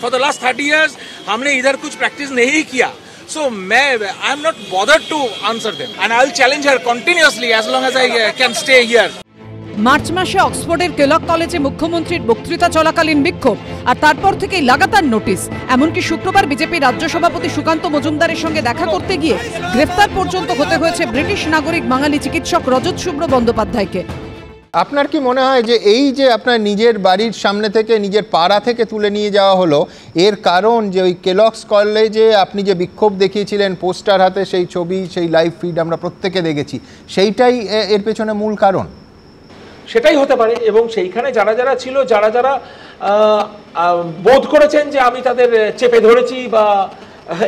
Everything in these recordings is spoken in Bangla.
For the last 30 years हमने इधर कुछ प्रैक्टिस नहीं किया, so I am not bothered to answer them, and I will challenge her continuously as long as I can stay here. March মাসে অক্সফোর্ডের কেলক কলেজে মুখ্যমন্ত্রীর বক্তৃতা চলাকালীন বিক্ষোভ, আর তারপর থেকেই লাগাতার নোটিশ। এমনকি শুক্রবার বিজেপি রাজ্য সভাপতি সুকান্ত মজুমদারের সঙ্গে দেখা করতে গিয়ে গ্রেফতার পর্যন্ত হতে হয়েছে ব্রিটিশ নাগরিক বাঙালি চিকিৎসক রজত শুভ্র বন্দ্যোপাধ্যায়কে। আপনার কি মনে হয় যে এই যে আপনার নিজের বাড়ির সামনে থেকে নিজের পাড়া থেকে তুলে নিয়ে যাওয়া হলো, এর কারণ যে ওই কেলক্স কলেজে আপনি যে বিক্ষোভ দেখিয়েছিলেন পোস্টার হাতে, সেই ছবি, সেই লাইভ ফিড আমরা প্রত্যেকে দেখেছি, সেইটাই এর পেছনে মূল কারণ? সেটাই হতে পারে, এবং সেইখানে যারা যারা ছিল, যারা যারা বোধ করেছেন যে আমি তাদের চেপে ধরেছি বা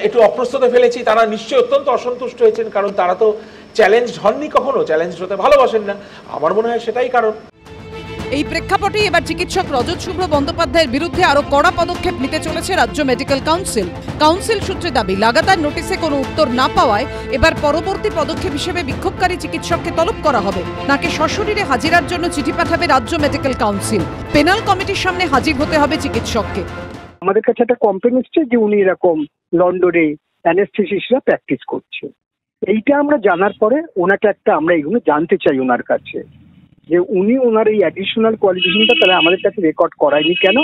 একটু অপ্রস্তুত ফেলেছি, তারা নিশ্চয়ই অত্যন্ত অসন্তুষ্ট হয়েছেন, কারণ তারা তো চ্যালেঞ্জ হননি, কখনো চ্যালেঞ্জ হতে ভালোবাসেন না। আমার মনে হয় সেটাই কারণ। এই প্রেক্ষাপটে এবার চিকিৎসক রজত শুভ্র বন্দ্যোপাধ্যায়ের বিরুদ্ধে আরো কড়া পদক্ষেপ নিতে চলেছে রাজ্য মেডিকেল কাউন্সিল। কাউন্সিল সূত্রে দাবি, লাগাতার নোটিশে কোনো উত্তর না পাওয়ায় এবার পরবর্তী পদক্ষেপ হিসেবে বিক্ষোভকারী চিকিৎসককে তলব করা হবে। তাকে সশরীরে হাজিরার জন্য চিঠি পাঠাবে রাজ্য মেডিকেল কাউন্সিল। পেনাল কমিটির সামনে হাজির হতে হবে চিকিৎসককে। আমাদের কাছে একটা কমপ্লেন এসেছে যে উনি এরকম লন্ডনে অ্যানেস্থেসিস্টরা প্র্যাকটিস করছে। এইটা আমরা জানার পরে ওনাকে আমরা এগুলো জানতে চাই ওনার কাছে, যে উনি ওনার এই অ্যাডিশনাল কোয়ালিফিকেশনটা তাহলে আমাদের কাছে রেকর্ড করায়নি কেন।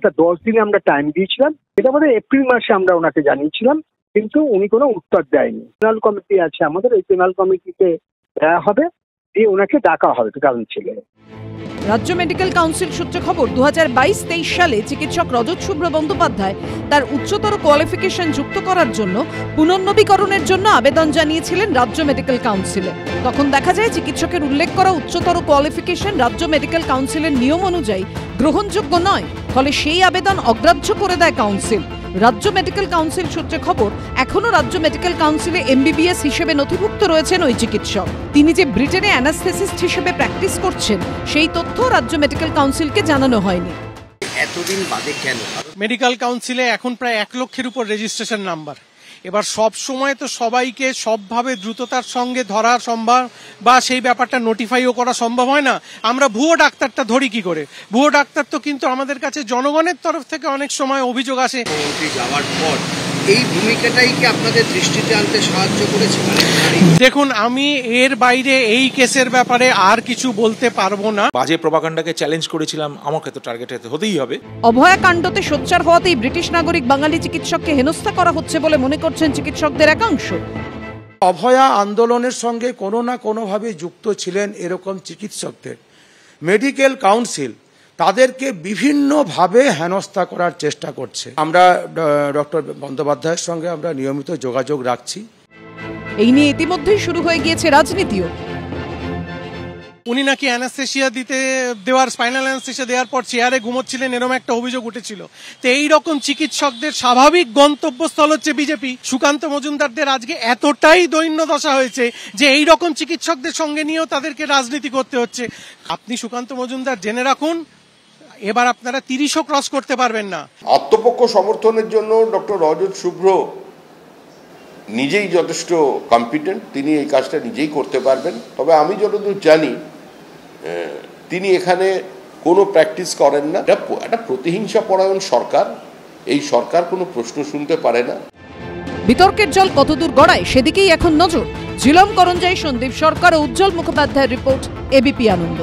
তা 10 দিনে আমরা টাইম দিয়েছিলাম, এটা আমাদের এপ্রিল মাসে আমরা ওনাকে জানিয়েছিলাম, কিন্তু উনি কোনো উত্তর দেয়নি। পেনাল কমিটি আছে আমাদের, এই পেনাল কমিটিতে দেওয়া হবে, দিয়ে ওনাকে ডাকা হবে কাউন্সিলে। রাজ্য মেডিকেল কাউন্সিল সূত্রে খবর, 2022-23 সালে চিকিৎসক রজত শুভ্র বন্দ্যোপাধ্যায় তার উচ্চতর কোয়ালিফিকেশন যুক্ত করার জন্য পুনর্নবীকরণের জন্য আবেদন জানিয়েছিলেন রাজ্য মেডিকেল কাউন্সিলে। তখন দেখা যায় চিকিৎসকের উল্লেখ করা উচ্চতর কোয়ালিফিকেশন রাজ্য মেডিকেল কাউন্সিলের নিয়ম অনুযায়ী গ্রহণযোগ্য নয়, ফলে সেই আবেদন অগ্রাহ্য করে দেয় কাউন্সিল। রাজ্য মেডিকেল কাউন্সিল সূত্রে খবর, এখনো রাজ্য মেডিকেল কাউন্সিলে MBBS হিসেবে নথিভুক্ত রয়েছেন ওই চিকিৎসক। তিনি যে ব্রিটেনে অ্যানাস্থেসিস্ট হিসেবে প্র্যাকটিস করছেন, সেই তথ্য রাজ্য মেডিকেল কাউন্সিলকে জানানো হয়নি। এতদিন বাদে কেন? মেডিকেল কাউন্সিলে এখন প্রায় 1 লক্ষের উপর রেজিস্ট্রেশন নাম্বার। এবার সব সময় তো সবাইকে সবভাবে দ্রুততার সঙ্গে ধরা সম্ভব বা সেই ব্যাপারটা নোটিফাইও করা সম্ভব হয় না। আমরা ভুয়ো ডাক্তারটা ধরি কি করে? ভুয়ো ডাক্তার তো কিন্তু আমাদের কাছে জনগণের তরফ থেকে অনেক সময় অভিযোগ আসে। যাওয়ার পর এই ভূমিকাটাই কি আপনাদের দৃষ্টিতে আনতে সাহায্য করেছে? দেখুন, আমি এর বাইরে এই কেসের ব্যাপারে আর কিছু বলতে পারবো না। বাজে প্রপাগান্ডাকে চ্যালেঞ্জ করেছিলাম, আমাকে তো টার্গেট হতেই হবে। অভয়া কাণ্ডতে সোচ্চার হওয়াতেই ব্রিটিশ নাগরিক বাঙালি চিকিৎসককে হেনস্থা করা হচ্ছে বলে মনে করছেন চিকিৎসকদের একাংশ। অভয়া আন্দোলনের সঙ্গে কোনো না কোনোভাবে যুক্ত ছিলেন এরকম চিকিৎসকদের মেডিকেল কাউন্সিল তাদেরকে বিভিন্নভাবে হেনস্থা করার চেষ্টা করছে। আমরা ডক্টর বন্দ্যোপাধ্যায়ের সঙ্গে আমরা নিয়মিত যোগাযোগ রাখছি। এই নিয়ে ইতিমধ্যেই শুরু হয়ে গিয়েছে রাজনীতিও। উনি নাকি অ্যানাস্থেসিয়া দেওয়ার স্পাইনাল অ্যানাস্থেসিয়া দেওয়ার পর চেয়ারে ঘুমোচ্ছিলেন, এরকম একটা অভিযোগ উঠেছিল। তো এইরকম চিকিৎসকদের স্বাভাবিক গন্তব্যস্থল হচ্ছে বিজেপি। সুকান্ত মজুমদারদের আজকে এতটাই দৈন্য দশা হয়েছে যে এইরকম চিকিৎসকদের সঙ্গে নিয়েও তাদেরকে রাজনীতি করতে হচ্ছে। আপনি সুকান্ত মজুমদার জেনে রাখুন, এবার আপনারা 30ও ক্রস করতে পারবেন না। আত্মপক্ষ সমর্থনের জন্য ডক্টর রজত শুভ্র নিজেই যথেষ্ট কম্পিটেন্ট, তিনি এই কাজটা নিজেই করতে পারবেন। তবে আমি যতদূর জানি তিনি এখানে কোনো প্র্যাকটিস করেন না। একটা প্রতিহিংসা পরায়ণ সরকার, এই সরকার কোনো প্রশ্ন শুনতে পারে না। বিতর্কের জল কতদূর গড়ায় সেদিকেই এখন নজর। ঝিলম করঞ্জাই, সন্দীপ সরকার ও উজ্জ্বল মুখোপাধ্যায়ের রিপোর্ট, ABP আনন্দ।